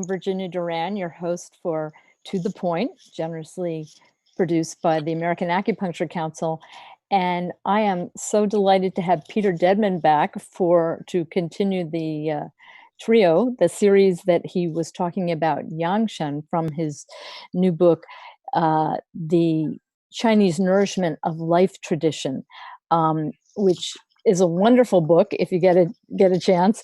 I'm Virginia Doran, your host for To the Point, generously produced by the American Acupuncture Council. And I am so delighted to have Peter Deadman back to continue the trio, the series that he was talking about, Yangsheng, from his new book, The Chinese Nourishment of Life Tradition, which is a wonderful book if you get a chance.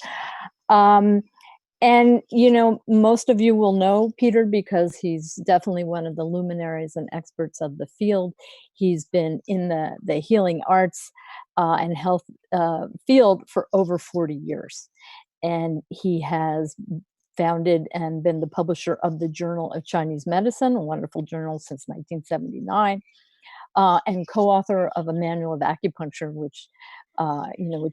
And, you know, most of you will know Peter because he's definitely one of the luminaries and experts of the field. He's been in the healing arts and health field for over 40 years. And he has founded and been the publisher of the Journal of Chinese Medicine, a wonderful journal since 1979, and co-author of a manual of acupuncture, which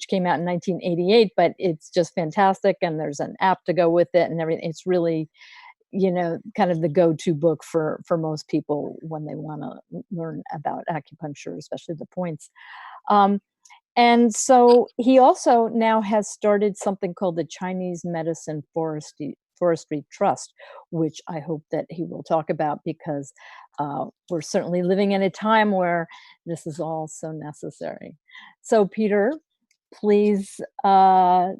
came out in 1988, but it's just fantastic. And there's an app to go with it and everything. It's really, kind of the go-to book for most people when they want to learn about acupuncture, especially the points. And so he also now has started something called the Chinese Medicine Forestry Trust, which I hope that he will talk about because we're certainly living in a time where this is all so necessary. So Peter, please talk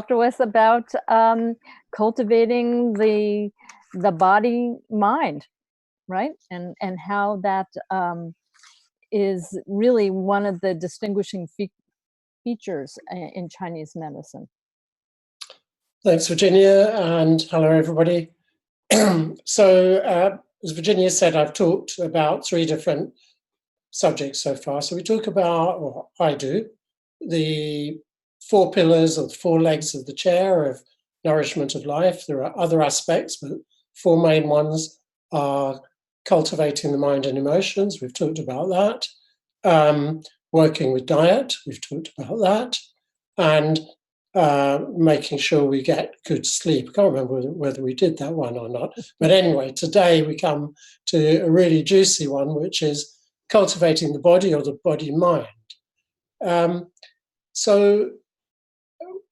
to us about cultivating the body-mind, right? And how that is really one of the distinguishing features in Chinese medicine. Thanks, Virginia, and hello, everybody. So, as Virginia said, I've talked about 3 different subjects so far. So we talk about, or I do, the 4 pillars or the 4 legs of the chair of nourishment of life. There are other aspects, but 4 main ones are cultivating the mind and emotions. We've talked about that. Working with diet. We've talked about that. And making sure we get good sleep. I can't remember whether we did that one or not. But anyway, today we come to a really juicy one, which is cultivating the body or the body-mind. So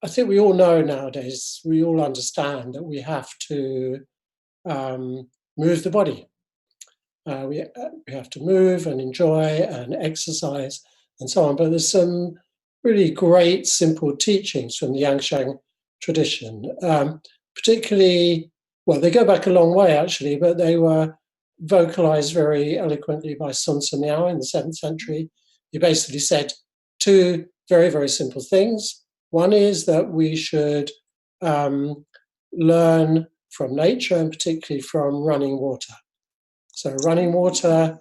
I think we all know nowadays, we all understand that we have to move the body. We have to move and enjoy and exercise and so on. But there's some really great, simple teachings from the Yangsheng tradition, particularly, well, they go back a long way, actually, but they were vocalized very eloquently by Sun Miao in the 7th century. He basically said 2 very, very simple things. One is that we should learn from nature, and particularly from running water. So running water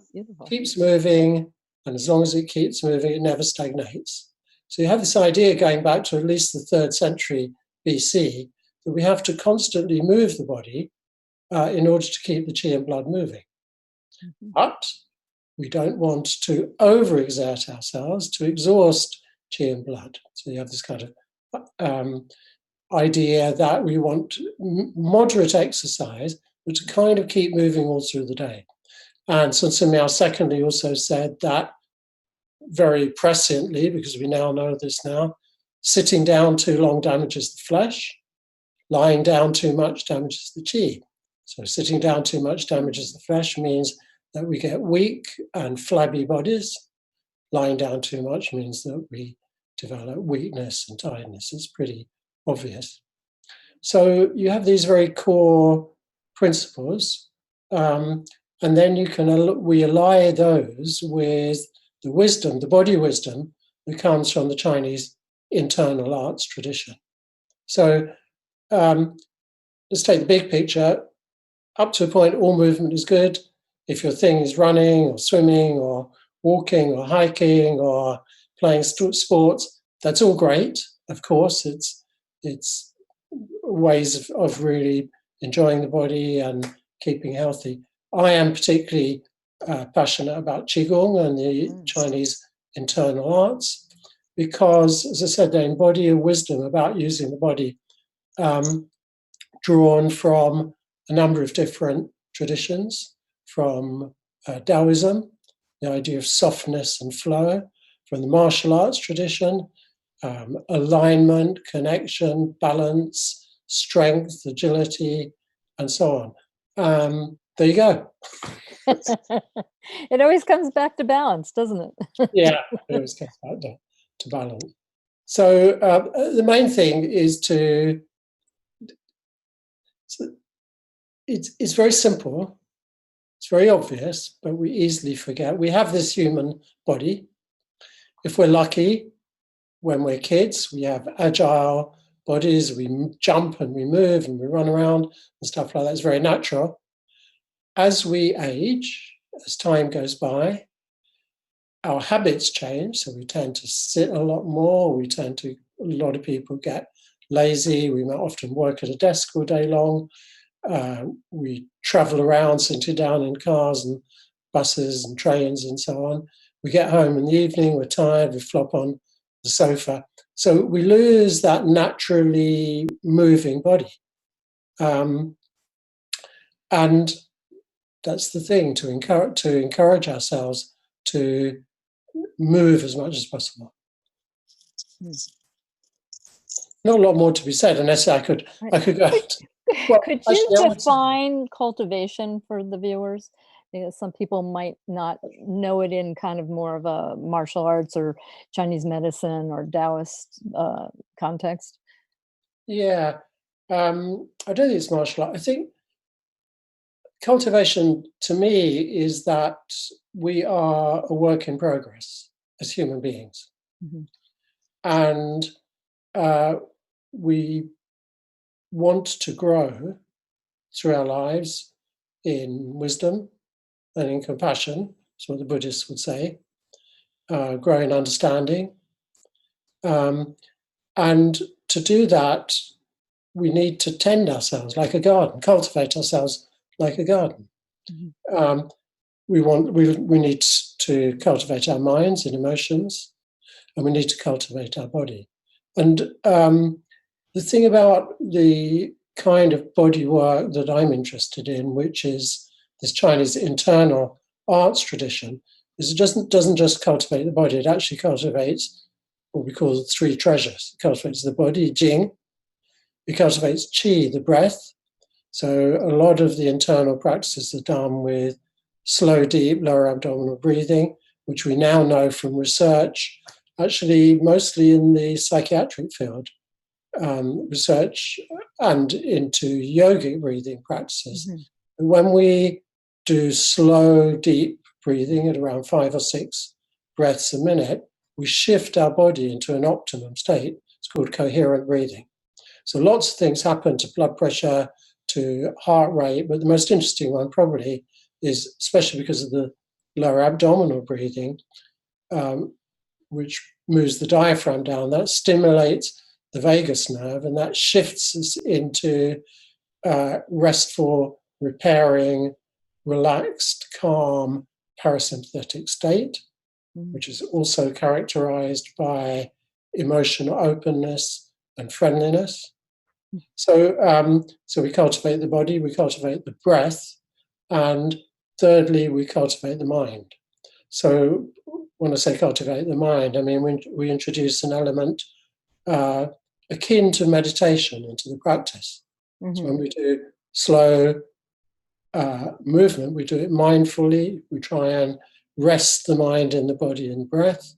keeps moving, and as long as it keeps moving, it never stagnates. So you have this idea going back to at least the 3rd century BC that we have to constantly move the body in order to keep the qi and blood moving. Mm-hmm. But we don't want to overexert ourselves to exhaust qi and blood. So you have this kind of idea that we want moderate exercise, but to kind of keep moving all through the day. And Sun Miao secondly also said that very presciently, because we now know this now, sitting down too long damages the flesh, lying down too much damages the qi. So sitting down too much damages the flesh means that we get weak and flabby bodies. Lying down too much means that we develop weakness and tiredness. It's pretty obvious. So you have these very core principles, and then we ally those with the wisdom, the body wisdom that comes from the Chinese internal arts tradition. So let's take the big picture. Up to a point, all movement is good. If your thing is running or swimming or walking or hiking or playing sports, that's all great. Of course, it's ways of really enjoying the body and keeping healthy. I am particularly passionate about Qigong and the Chinese internal arts because, as I said, they embody a wisdom about using the body drawn from a number of different traditions, from Daoism, the idea of softness and flow, from the martial arts tradition, alignment, connection, balance, strength, agility, and so on. There you go. It always comes back to balance, doesn't it? Yeah, it always comes back to balance. So the main thing is it's very simple. It's very obvious, but we easily forget. We have this human body. If we're lucky, when we're kids, we have agile bodies. We jump and we move and we run around and stuff like that. It's very natural. As we age, as time goes by, our habits change. So we tend to sit a lot more. A lot of people get lazy. We might often work at a desk all day long. We travel around, sitting down in cars and buses and trains and so on. We get home in the evening, we're tired, we flop on the sofa. So we lose that naturally moving body. And that's the thing, to encourage ourselves to move as much as possible. Not a lot more to be said, unless I could go. Could you define cultivation for the viewers? Because some people might not know it in kind of more of a martial arts or Chinese medicine or Taoist context. Yeah, I don't think it's martial art. I think cultivation, to me, is that we are a work in progress as human beings. Mm-hmm. And we want to grow through our lives in wisdom and in compassion. That's what the Buddhists would say. Grow in understanding. And to do that, we need to tend ourselves like a garden, cultivate ourselves like a garden. Mm-hmm. We need to cultivate our minds and emotions, and we need to cultivate our body. And the thing about the kind of body work that I'm interested in, which is this Chinese internal arts tradition, is it doesn't just cultivate the body, it actually cultivates what we call the three treasures. It cultivates the body, Jing. It cultivates Qi, the breath. So a lot of the internal practices are done with slow, deep, lower abdominal breathing, which we now know from research, actually mostly in the psychiatric field, research and into yogic breathing practices. Mm-hmm. When we do slow, deep breathing at around 5 or 6 breaths a minute, we shift our body into an optimum state. It's called coherent breathing. So lots of things happen to blood pressure, to heart rate, but the most interesting one probably is, especially because of the lower abdominal breathing, which moves the diaphragm down, that stimulates the vagus nerve, and that shifts us into restful, repairing, relaxed, calm, parasympathetic state, which is also characterized by emotional openness and friendliness. So we cultivate the body, we cultivate the breath, and thirdly, we cultivate the mind. So when I say cultivate the mind, I mean we introduce an element akin to meditation into the practice. Mm-hmm. So when we do slow movement, we do it mindfully. We try and rest the mind in the body and breath,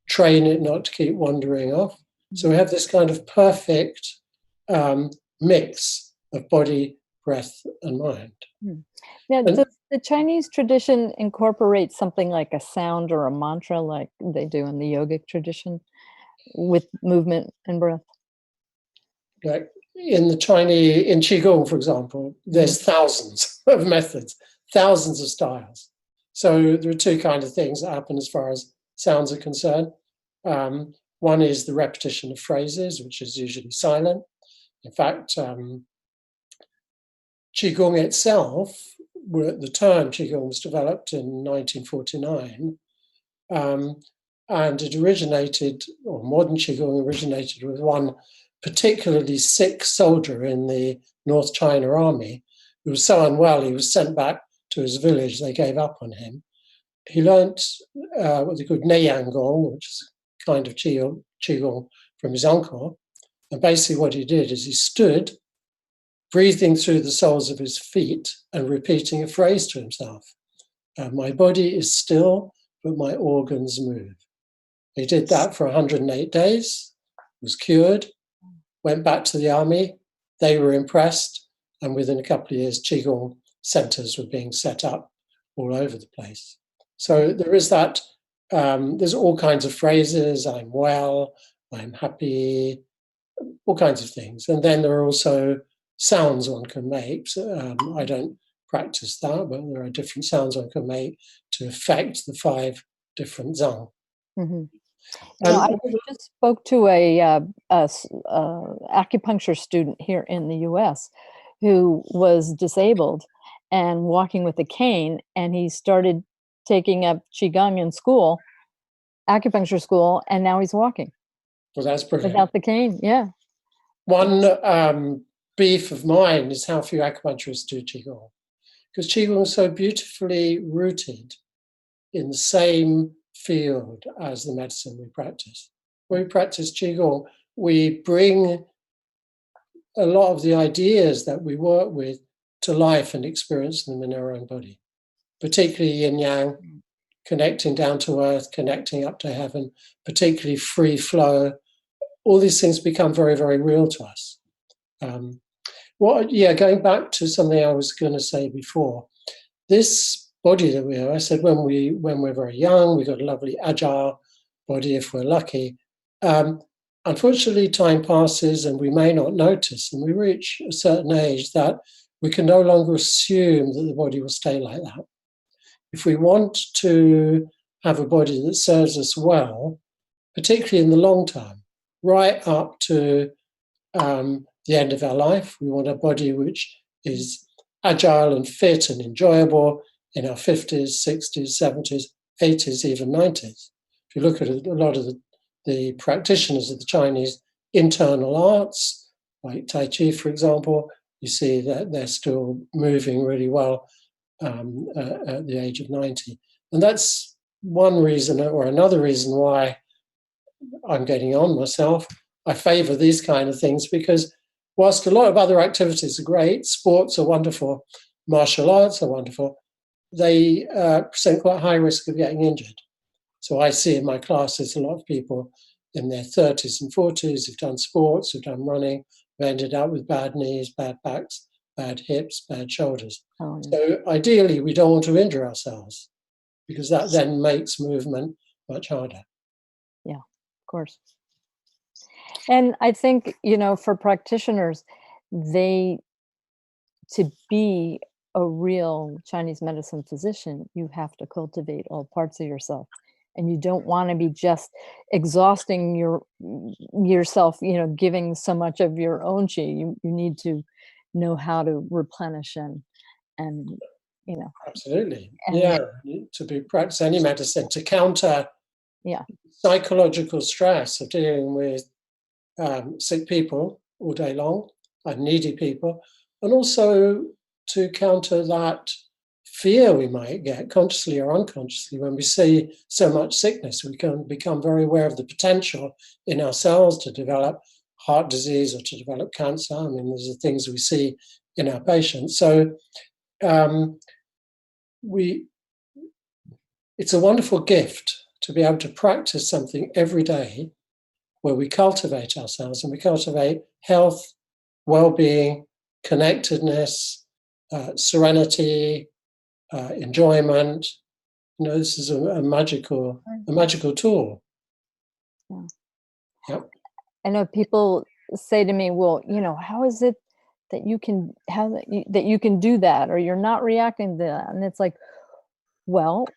train it not to keep wandering off. Mm-hmm. So we have this kind of perfect mix of body, breath, and mind. Now, does the Chinese tradition incorporate something like a sound or a mantra like they do in the yogic tradition with movement and breath? Like in Qigong, for example, there's thousands of methods, thousands of styles. So there are two kinds of things that happen as far as sounds are concerned. One is the repetition of phrases, which is usually silent. In fact, Qigong itself, the term Qigong was developed in 1949, and it originated, or modern Qigong originated with one particularly sick soldier in the North China Army who was so unwell he was sent back to his village. They gave up on him. He learnt what they called Neiyangong, which is a kind of Qigong from his uncle. And basically what he did is he stood breathing through the soles of his feet and repeating a phrase to himself. My body is still, but my organs move. He did that for 108 days, was cured, went back to the army. They were impressed, and within a couple of years, Qigong centers were being set up all over the place. So there is that, there's all kinds of phrases, I'm well, I'm happy, all kinds of things. And then there are also sounds one can make. I don't practice that, but there are different sounds one can make to affect the 5 different zang. Mm-hmm. I just spoke to a acupuncture student here in the U.S. who was disabled and walking with a cane, and he started taking up Qigong in school, acupuncture school, and now he's walking. Well, that's brilliant. Without the cane, yeah. One beef of mine is how few acupuncturists do Qigong, because Qigong is so beautifully rooted in the same field as the medicine we practice. When we practice Qigong, we bring a lot of the ideas that we work with to life and experience them in our own body, particularly yin yang, connecting down to earth, connecting up to heaven, particularly free flow. All these things become very, very real to us. Going back to something I was going to say before, this body that we have, I said when we're very young, we've got a lovely agile body if we're lucky. Unfortunately, time passes and we may not notice, and we reach a certain age that we can no longer assume that the body will stay like that. If we want to have a body that serves us well, particularly in the long term, right up to the end of our life, we want a body which is agile and fit and enjoyable in our 50s, 60s, 70s, 80s, even 90s. If you look at a lot of the practitioners of the Chinese internal arts, like Tai Chi, for example, you see that they're still moving really well at the age of 90. And that's one reason, or another reason why I'm getting on myself. I favor these kind of things because whilst a lot of other activities are great, sports are wonderful, martial arts are wonderful, they present quite high risk of getting injured. So I see in my classes a lot of people in their 30s and 40s who've done sports, who've done running, who've ended up with bad knees, bad backs, bad hips, bad shoulders. Oh, yeah. So ideally, we don't want to injure ourselves because that then makes movement much harder. Yeah, of course. And I think, for practitioners, to be a real Chinese medicine physician, you have to cultivate all parts of yourself. And you don't want to be just exhausting yourself, giving so much of your own qi. You need to know how to replenish and Absolutely. To be practice any medicine to counter psychological stress of dealing with sick people all day long and needy people, and also to counter that fear we might get consciously or unconsciously when we see so much sickness. We can become very aware of the potential in ourselves to develop heart disease or to develop cancer. I mean, these are things we see in our patients. So it's a wonderful gift to be able to practice something every day where we cultivate ourselves and we cultivate health, well-being, connectedness, serenity, enjoyment. This is a magical tool. Yeah. Yep. I know people say to me, well, how is it that you can do that, or you're not reacting to that? And it's like, well,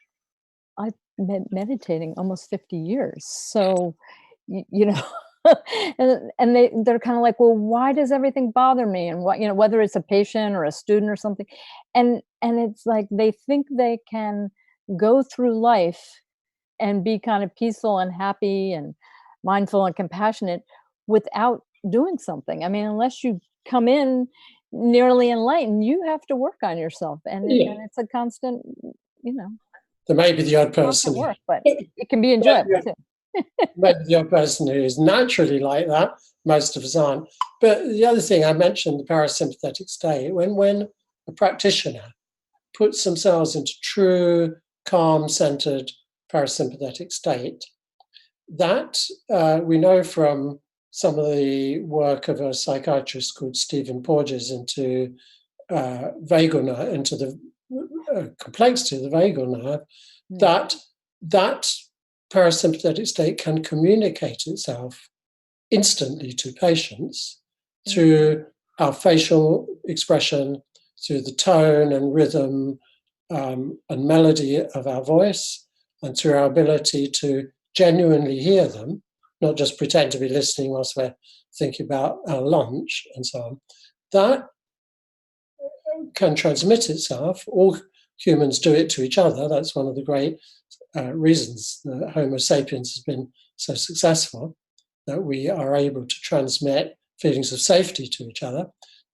I've been meditating almost 50 years. So, and they're kind of like, well, why does everything bother me? And what, whether it's a patient or a student or something. And it's like, they think they can go through life and be kind of peaceful and happy and mindful and compassionate without doing something. I mean, unless you come in nearly enlightened, you have to work on yourself. And it's a constant, There may be the odd person. Work, but it can be enjoyable too. maybe the odd person who is naturally like that. Most of us aren't. But the other thing I mentioned, the parasympathetic state, when a practitioner puts themselves into true, calm, centered parasympathetic state, that we know from some of the work of a psychiatrist called Stephen Porges into vagal nerve, into the complexity of the vagal nerve, that parasympathetic state can communicate itself instantly to patients through our facial expression, through the tone and rhythm and melody of our voice, and through our ability to genuinely hear them, not just pretend to be listening whilst we're thinking about our lunch and so on. That can transmit itself. All humans do it to each other. That's one of the great reasons that Homo sapiens has been so successful, that we are able to transmit feelings of safety to each other.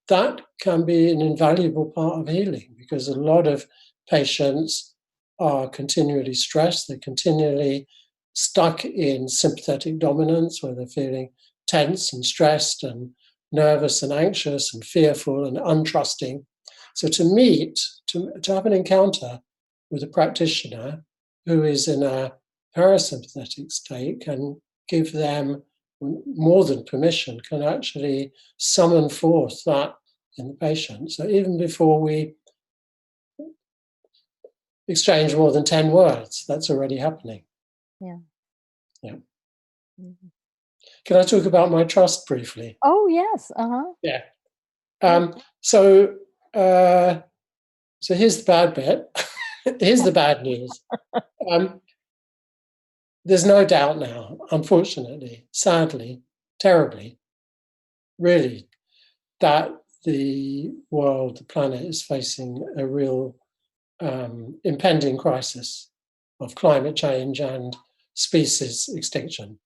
That can be an invaluable part of healing, because a lot of patients are continually stressed. They're continually stuck in sympathetic dominance, where they're feeling tense and stressed and nervous and anxious and fearful and untrusting. So to have an encounter with a practitioner who is in a parasympathetic state can give them more than permission, can actually summon forth that in the patient. So even before we exchange more than 10 words, that's already happening. Yeah. Mm-hmm. Can I talk about my trust briefly? Oh, yes. Yeah. So here's the bad bit. Here's the bad news. There's no doubt now, unfortunately, sadly, terribly, really, that the world, the planet, is facing a real impending crisis of climate change and species extinction.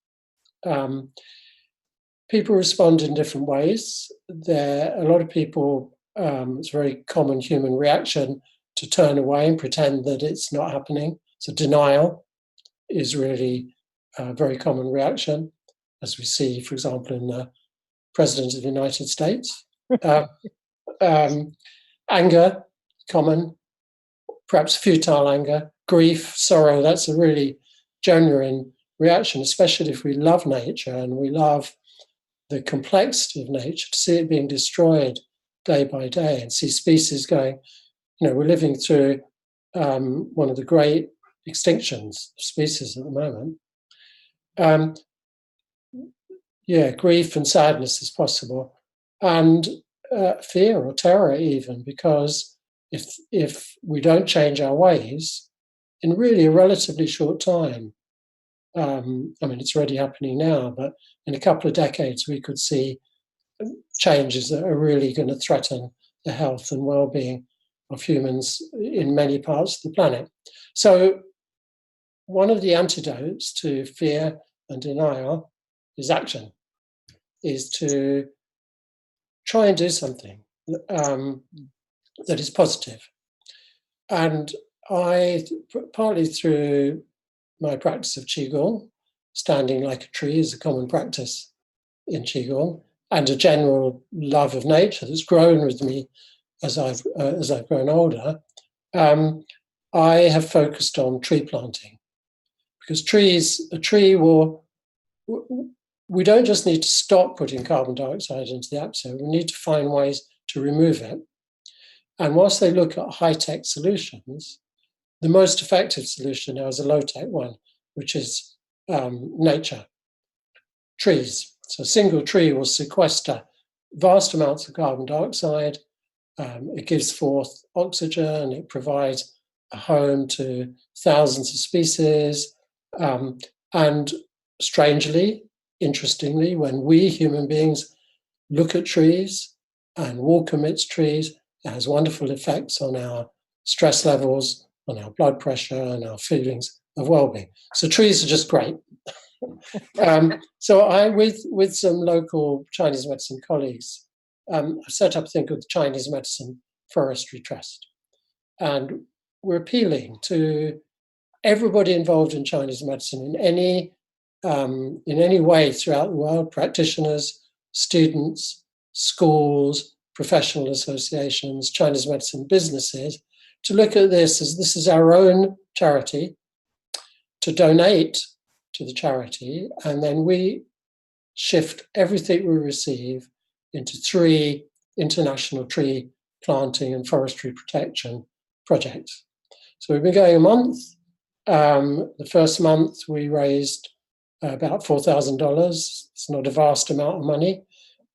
People respond in different ways. A lot of people, it's a very common human reaction to turn away and pretend that it's not happening. So denial is really a very common reaction, as we see, for example, in the President of the United States. Anger, common, perhaps futile anger. Grief, sorrow, that's a really genuine reaction, especially if we love nature and we love the complexity of nature, to see it being destroyed day by day and see species going, we're living through one of the great extinctions of species at the moment. Grief and sadness is possible, and fear or terror even, because if we don't change our ways in really a relatively short time, it's already happening now, but in a couple of decades we could see changes that are really going to threaten the health and well-being of humans in many parts of the planet. So one of the antidotes to fear and denial is action, is to try and do something that is positive. And I, partly through my practice of Qigong, standing like a tree is a common practice in Qigong, and a general love of nature that's grown with me as I've grown older, I have focused on tree planting, because we don't just need to stop putting carbon dioxide into the atmosphere, we need to find ways to remove it. And whilst they look at high-tech solutions, the most effective solution now is a low-tech one, which is nature, trees. So a single tree will sequester vast amounts of carbon dioxide. It gives forth oxygen. It provides a home to thousands of species. And strangely, interestingly, when we human beings look at trees and walk amidst trees, it has wonderful effects on our stress levels, on our blood pressure, and our feelings of well-being. So trees are just great. So I, with some local Chinese medicine colleagues, set up a thing called the Chinese Medicine Forestry Trust. And we're appealing to everybody involved in Chinese medicine in any in any way throughout the world, practitioners, students, schools, professional associations, Chinese medicine businesses, to look at this as this is our own charity, to donate to the charity, and then we shift everything we receive into 3 international tree planting and forestry protection projects. So we've been going a month. The first month we raised about $4,000. It's not a vast amount of money,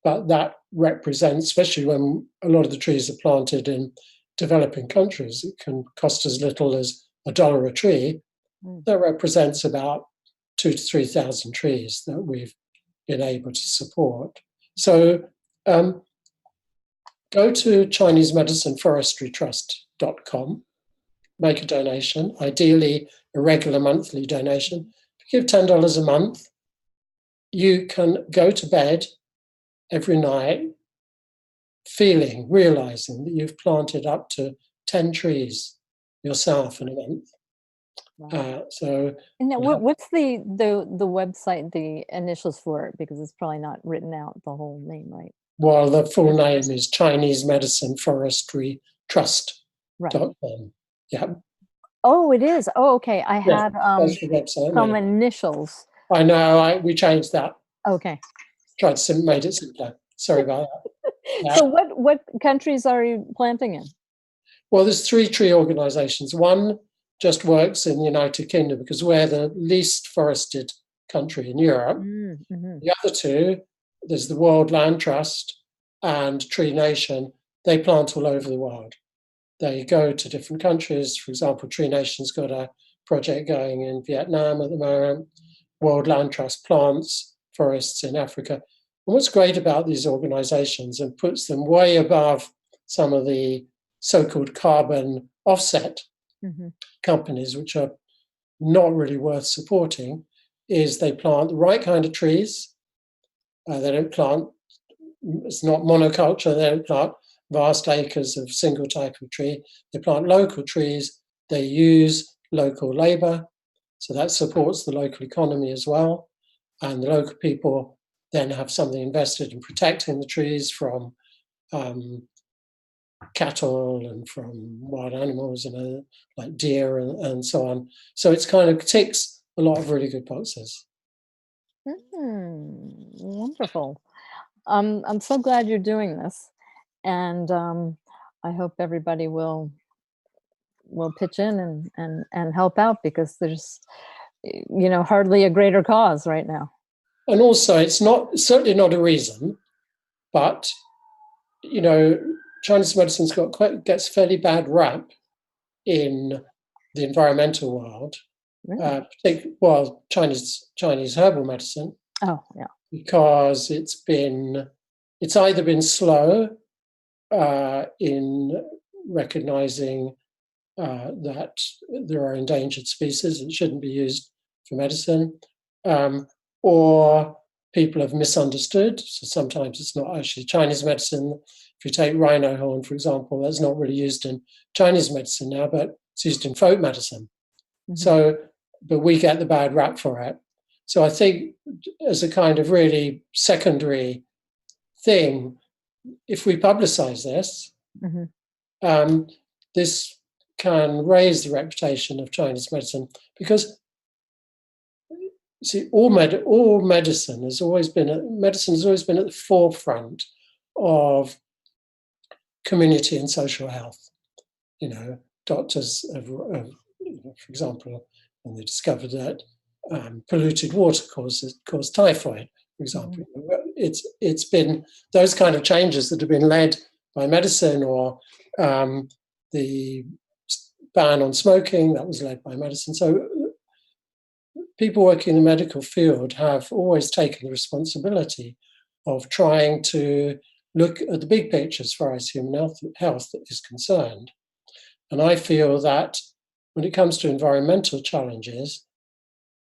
but that represents, especially when a lot of the trees are planted in developing countries, it can cost as little as $1 a tree. That represents about 2,000 to 3,000 trees that we've been able to support. So go to ChineseMedicineForestryTrust.com, make a donation, ideally a regular monthly donation. If you give $10 a month, you can go to bed every night realizing that you've planted up to 10 trees yourself in a month. Wow. So, and what's the website, the initials for it? Because it's probably not written out the whole name, right? Well, the full name is Chinese Medicine Forestry Trust.com. Right. Yeah. Oh, it is. Oh, okay. I had some initials. I know. We changed that. Okay. Tried to made it simpler. Sorry about that. Yeah. So what countries are you planting in? Well, there's 3 tree organizations. One just works in the United Kingdom because we're the least forested country in Europe. Mm-hmm. The other 2, there's the World Land Trust and Tree Nation. They plant all over the world. They go to different countries. For example, Tree Nation's got a project going in Vietnam at the moment. World Land Trust plants forests in Africa. And what's great about these organizations and puts them way above some of the so-called carbon offset companies, which are not really worth supporting, is they plant the right kind of trees. They don't plant, it's not monoculture, they don't plant vast acres of single type of tree. They plant local trees, they use local labor, so that supports the local economy as well. And the local people then have something invested in protecting the trees from cattle and from wild animals and like deer and so on. So it's kind of ticks a lot of really good boxes. Wonderful. I'm so glad you're doing this, and I hope everybody will pitch in and help out, because there's hardly a greater cause right now. And also, it's certainly not a reason, but Chinese medicine's gets fairly bad rap in the environmental world. Really? Chinese herbal medicine. Oh, yeah. Because it's either been slow in recognizing that there are endangered species that shouldn't be used for medicine, or people have misunderstood. So sometimes it's not actually Chinese medicine. If you take rhino horn, for example, that's not really used in Chinese medicine now, but it's used in folk medicine. So, but we get the bad rap for it. So I think as a kind of really secondary thing, if we publicize this, this can raise the reputation of Chinese medicine, because see, medicine has always been at the forefront of community and social health. Doctors have, for example, when they discovered that polluted water causes typhoid, for example. It's been those kind of changes that have been led by medicine, or the ban on smoking, that was led by medicine. So people working in the medical field have always taken the responsibility of trying to look at the big picture as far as human health is concerned. And I feel that when it comes to environmental challenges,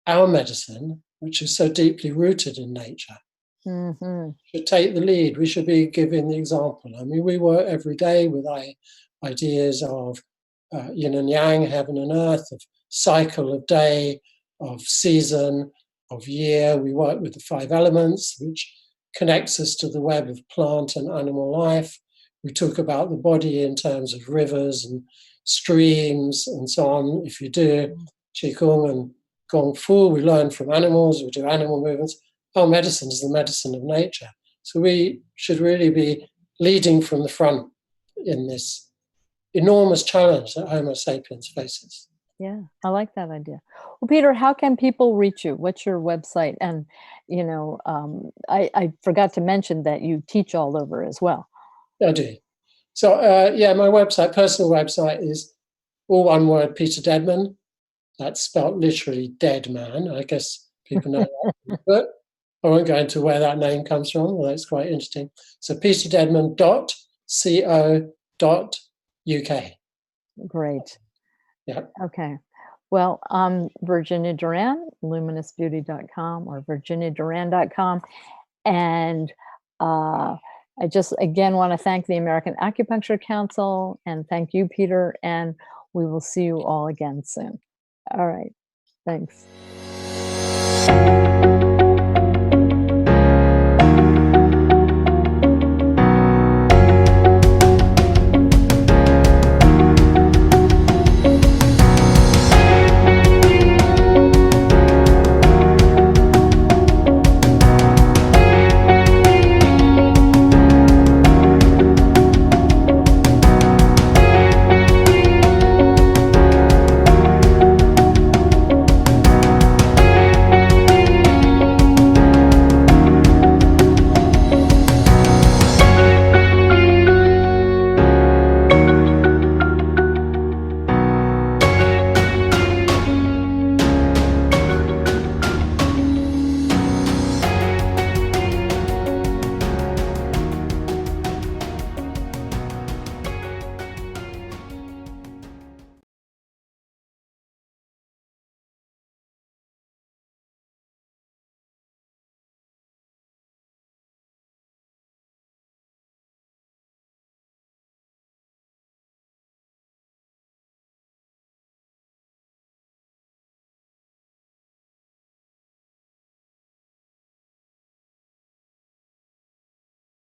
our medicine, which is so deeply rooted in nature, should take the lead. We should be giving the example. I mean, we work every day with ideas of yin and yang, heaven and earth, of cycle of day, of season, of year. We work with the 5 elements, which connects us to the web of plant and animal life. We talk about the body in terms of rivers and streams and so on. If you do Qigong and Gong Fu, we learn from animals, we do animal movements. Our medicine is the medicine of nature. So we should really be leading from the front in this enormous challenge that Homo sapiens faces. Yeah, I like that idea. Well, Peter, how can people reach you? What's your website? And, you know, I forgot to mention that you teach all over as well. I do. So, yeah, my website, personal website is all one word, Peter Deadman. That's spelt literally dead man. I guess people know that. But I won't go into where that name comes from, although it's quite interesting. So peterdeadman.co.uk. Great. Yeah. Okay. Well, I'm Virginia Doran, luminousbeauty.com or virginiadoran.com. And I just, again, want to thank the American Acupuncture Council and thank you, Peter, and we will see you all again soon. All right. Thanks.